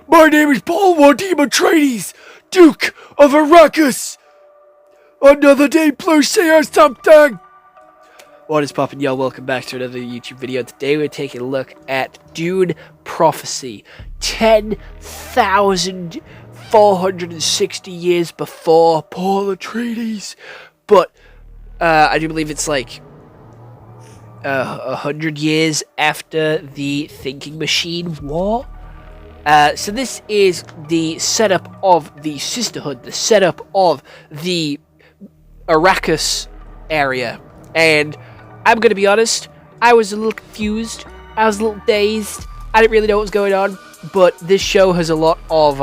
My name is Paul Wardim Atreides, Duke of Arrakis. Another day, please say something. What is poppin', y'all? Welcome back to another YouTube video. Today we're taking a look at Dune Prophecy. 10,460 years before Paul Atreides. But I do believe it's like 100 years after the Thinking Machine War. So this is the setup of the Sisterhood, the setup of the Arrakis area. And I'm going to be honest, I was a little confused, I was a little dazed, I didn't really know what was going on, but this show has a lot of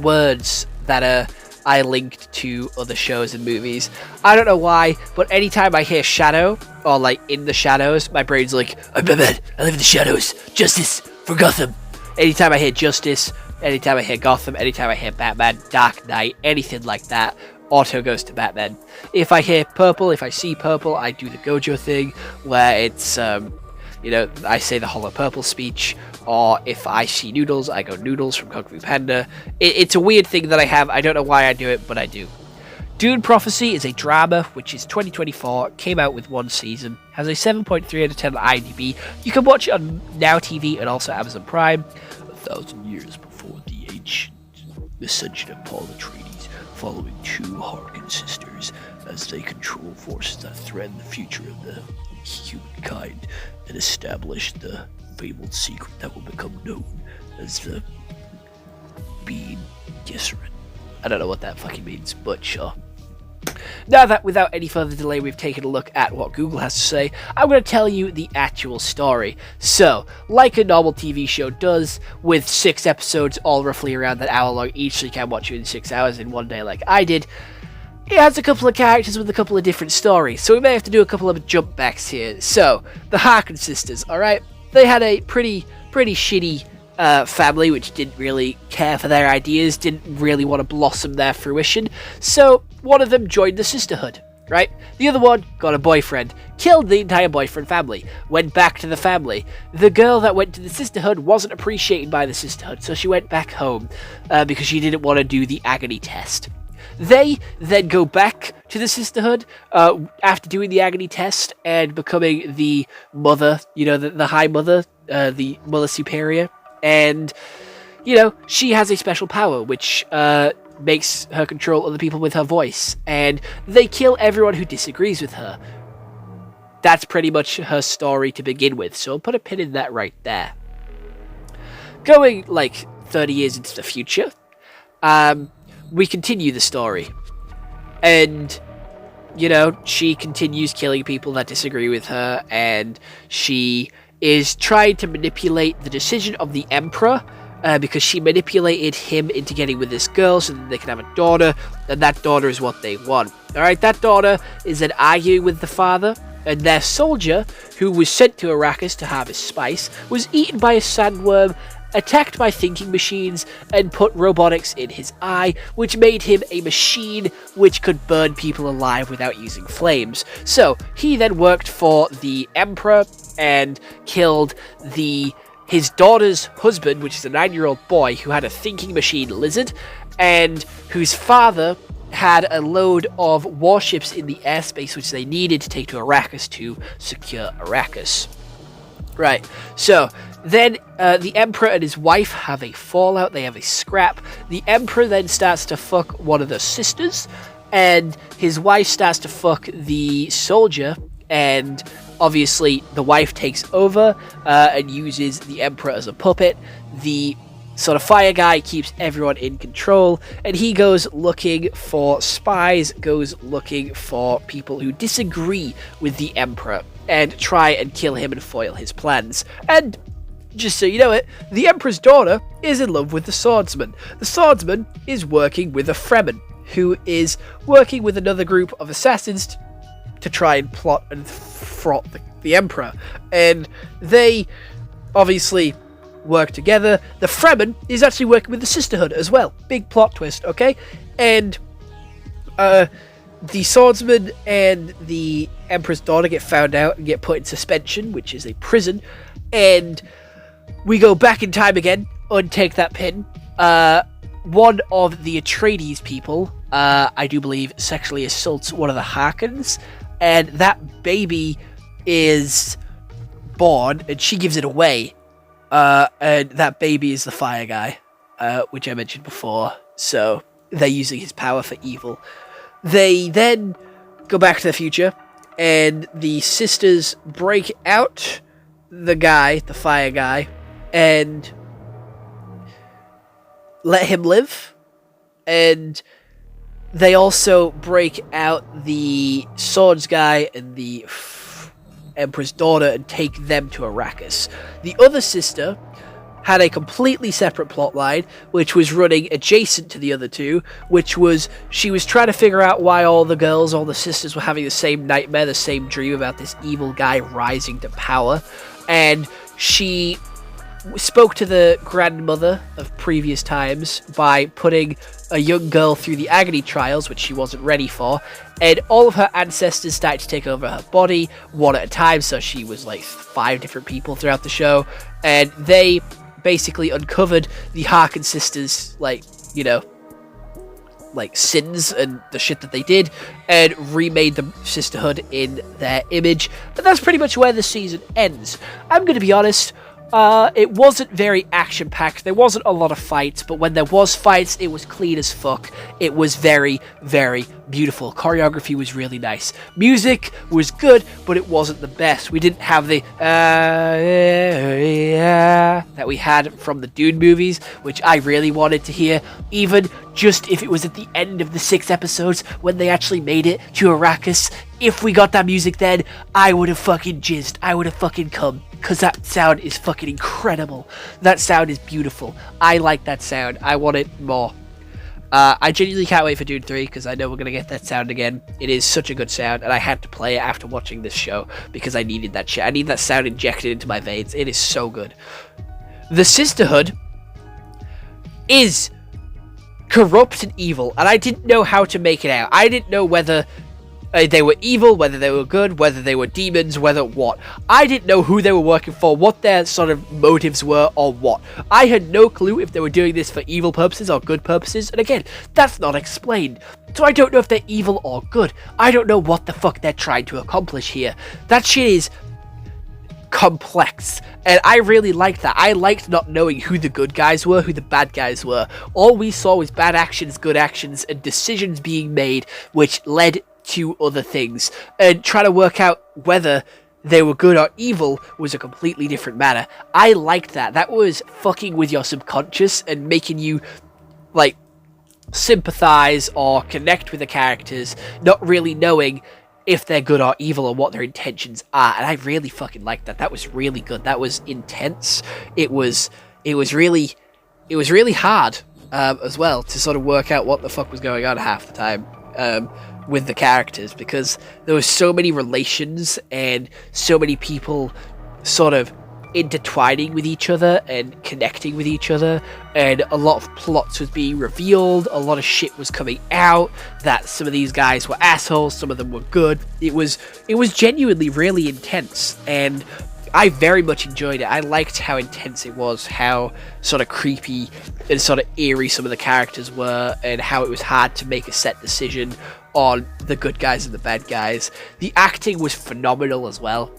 words that I linked to other shows and movies. I don't know why, but anytime I hear shadow, or like in the shadows, my brain's like, I'm Batman, I live in the shadows, justice for Gotham. Anytime I hear justice, anytime I hear Gotham, anytime I hear Batman, Dark Knight, anything like that, auto goes to Batman. If I hear purple, if I see purple, I do the Gojo thing, where it's, I say the Hollow Purple speech, or if I see noodles, I go noodles from Kung Fu Panda. It's a weird thing that I have, I don't know why I do it, but I do. Dune Prophecy is a drama, which is 2024, came out with one season, has a 7.3 out of 10 on IMDb. You can watch it on Now TV and also Amazon Prime. 1,000 years before the ancient ascension of Paul Atreides, following two Harkonnen sisters as they control forces that threaten the future of the humankind and establish the fabled secret that will become known as the Bene Gesserit. I don't know what that fucking means, but sure. Now that, without any further delay, we've taken a look at what Google has to say, I'm going to tell you the actual story. So, like a normal TV show does, with 6 episodes all roughly around that hour long each, so you can watch it in 6 hours in one day like I did, it has a couple of characters with a couple of different stories, so we may have to do a couple of jump backs here. So, the Harkonnen sisters, alright? They had a pretty shitty family which didn't really care for their ideas, didn't really want to blossom their fruition, so one of them joined the Sisterhood, right? The other one got a boyfriend, killed the entire boyfriend family, went back to the family. The girl that went to the Sisterhood wasn't appreciated by the Sisterhood, so she went back home because she didn't want to do the agony test. They then go back to the Sisterhood after doing the agony test and becoming the mother, the High Mother, the Mother Superior. And, she has a special power, which makes her control other people with her voice. And they kill everyone who disagrees with her. That's pretty much her story to begin with, so I'll put a pin in that right there. Going, 30 years into the future, we continue the story. And, she continues killing people that disagree with her, and she is trying to manipulate the decision of the Emperor, because she manipulated him into getting with this girl so that they can have a daughter, and that daughter is what they want. Alright, that daughter is then arguing with the father, and their soldier, who was sent to Arrakis to harvest spice, was eaten by a sandworm, attacked by thinking machines, and put robotics in his eye, which made him a machine which could burn people alive without using flames. So, he then worked for the Emperor and killed his daughter's husband, which is a 9-year-old boy who had a thinking machine lizard, and whose father had a load of warships in the airspace which they needed to take to Arrakis to secure Arrakis. Right, so then the Emperor and his wife have a fallout, they have a scrap. The Emperor then starts to fuck one of the sisters, and his wife starts to fuck the soldier, and obviously the wife takes over and uses the Emperor as a puppet. The sort of fire guy keeps everyone in control, and he goes looking for spies, goes looking for people who disagree with the Emperor, and try and kill him and foil his plans. And just so you know it, the Emperor's daughter is in love with the swordsman. The swordsman is working with a Fremen, who is working with another group of assassins to try and plot and thwart the Emperor. And they obviously work together. The Fremen is actually working with the Sisterhood as well. Big plot twist, okay? And the swordsman and the Emperor's daughter get found out and get put in suspension, which is a prison. And we go back in time again, untake that pin, one of the Atreides people, I do believe, sexually assaults one of the Harkons, and that baby is born, and she gives it away, and that baby is the fire guy, which I mentioned before, so they're using his power for evil. They then go back to the future, and the sisters break out the guy, the fire guy, and let him live, and they also break out the swords guy and the Emperor's daughter and take them to Arrakis. The other sister had a completely separate plotline, which was running adjacent to the other two, which was she was trying to figure out why all the sisters were having the same nightmare, the same dream about this evil guy rising to power, and she spoke to the grandmother of previous times by putting a young girl through the agony trials, which she wasn't ready for, and all of her ancestors started to take over her body one at a time, so she was like 5 different people throughout the show, and they basically uncovered the Harkin sisters, like, you know, like sins and the shit that they did, and remade the sisterhood in their image, and that's pretty much where the season ends. I'm gonna be honest, it wasn't very action-packed. There wasn't a lot of fights, but when there was fights, it was clean as fuck. It was very, very beautiful. Choreography was really nice. Music was good, but it wasn't the best. We didn't have the that we had from the Dune movies, which I really wanted to hear, even just if it was at the end of the 6 episodes when they actually made it to Arrakis. If we got that music then, I would have fucking jizzed. I would have fucking come. Because that sound is fucking incredible. That sound is beautiful. I like that sound. I want it more. I genuinely can't wait for Dune 3, because I know we're going to get that sound again. It is such a good sound, and I had to play it after watching this show, because I needed that shit. I need that sound injected into my veins. It is so good. The Sisterhood is corrupt and evil, and I didn't know how to make it out. I didn't know whether they were evil, whether they were good, whether they were demons, whether what. I didn't know who they were working for, what their sort of motives were, or what. I had no clue if they were doing this for evil purposes or good purposes, and again, that's not explained. So I don't know if they're evil or good. I don't know what the fuck they're trying to accomplish here. That shit is complex, and I really liked that. I liked not knowing who the good guys were, who the bad guys were. All we saw was bad actions, good actions, and decisions being made, which led to other things, and trying to work out whether they were good or evil was a completely different matter. I liked that. That was fucking with your subconscious and making you, like, sympathize or connect with the characters, not really knowing if they're good or evil or what their intentions are, and I really fucking liked that. That was really good. That was intense. It was really hard as well to sort of work out what the fuck was going on half the time with the characters, because there were so many relations and so many people sort of intertwining with each other and connecting with each other, and a lot of plots was being revealed, a lot of shit was coming out, that some of these guys were assholes, some of them were good. It was genuinely really intense, and I very much enjoyed it. I liked how intense it was, how sort of creepy and sort of eerie some of the characters were, and how it was hard to make a set decision on the good guys and the bad guys. The acting was phenomenal as well.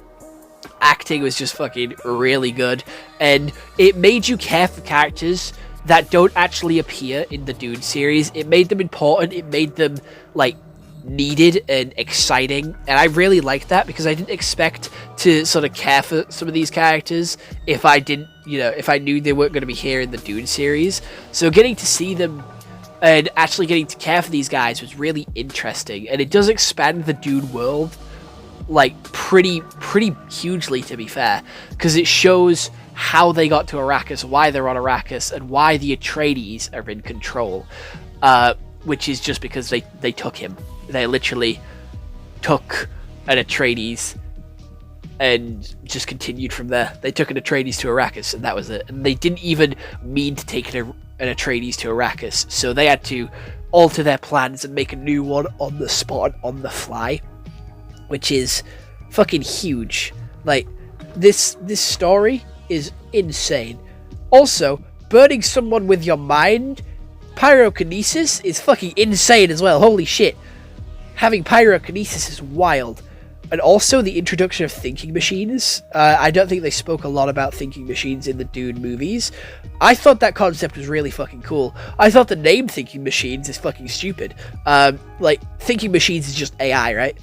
Acting was just fucking really good, and it made you care for characters that don't actually appear in the Dune series. It made them important, it made them, like, needed and exciting, and I really liked that, because I didn't expect to sort of care for some of these characters if I didn't, you know, if I knew they weren't going to be here in the Dune series. So getting to see them and actually getting to care for these guys was really interesting, and it does expand the Dune world, like, pretty hugely, to be fair, because it shows how they got to Arrakis, why they're on Arrakis, and why the Atreides are in control, which is just because they took him. They literally took an Atreides and just continued from there. They took an Atreides to Arrakis, and that was it. And they didn't even mean to take an Atreides to Arrakis, so they had to alter their plans and make a new one on the spot, on the fly, which is fucking huge. Like, this story is insane. Also, burning someone with your mind, pyrokinesis is fucking insane as well. Holy shit. Having pyrokinesis is wild. And also the introduction of thinking machines. I don't think they spoke a lot about thinking machines in the Dune movies. I thought that concept was really fucking cool. I thought the name thinking machines is fucking stupid. Like, thinking machines is just AI, right?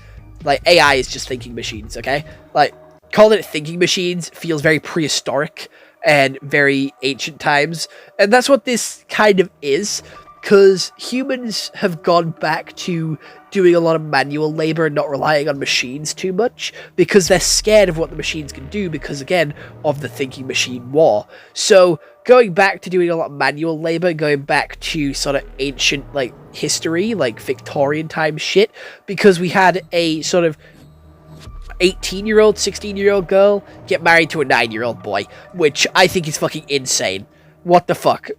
Like, AI is just thinking machines, okay? Like, calling it thinking machines feels very prehistoric and very ancient times. And that's what this kind of is. Because humans have gone back to doing a lot of manual labor and not relying on machines too much because they're scared of what the machines can do because, again, of the thinking machine war. So going back to doing a lot of manual labor, going back to sort of ancient, like, history, like Victorian time shit, because we had a sort of 18-year-old, 16-year-old girl get married to a 9-year-old boy, which I think is fucking insane. What the fuck?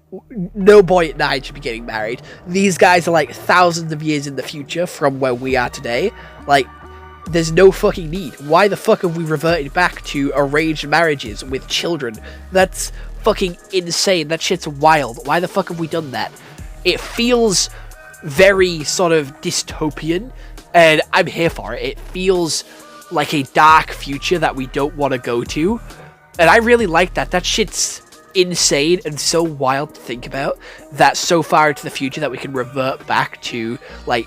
No boy at 9 should be getting married. These guys are like thousands of years in the future from where we are today. Like, there's no fucking need. Why the fuck have we reverted back to arranged marriages with children? That's fucking insane. That shit's wild. Why the fuck have we done that? It feels very sort of dystopian, and I'm here for it. It feels like a dark future that we don't want to go to, and I really like that. That shit's insane and so wild to think about, that so far into the future that we can revert back to like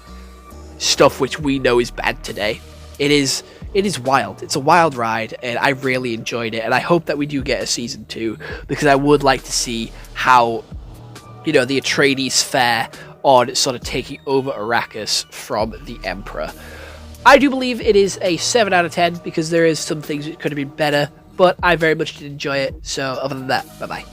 stuff which we know is bad today. It is wild. It's a wild ride, and I really enjoyed it, and I hope that we do get a season 2 because I would like to see how, you know, the Atreides fare on sort of taking over Arrakis from the Emperor. I do believe it is a 7 out of 10 because there is some things that could have been better, but I very much did enjoy it. So other than that, bye-bye.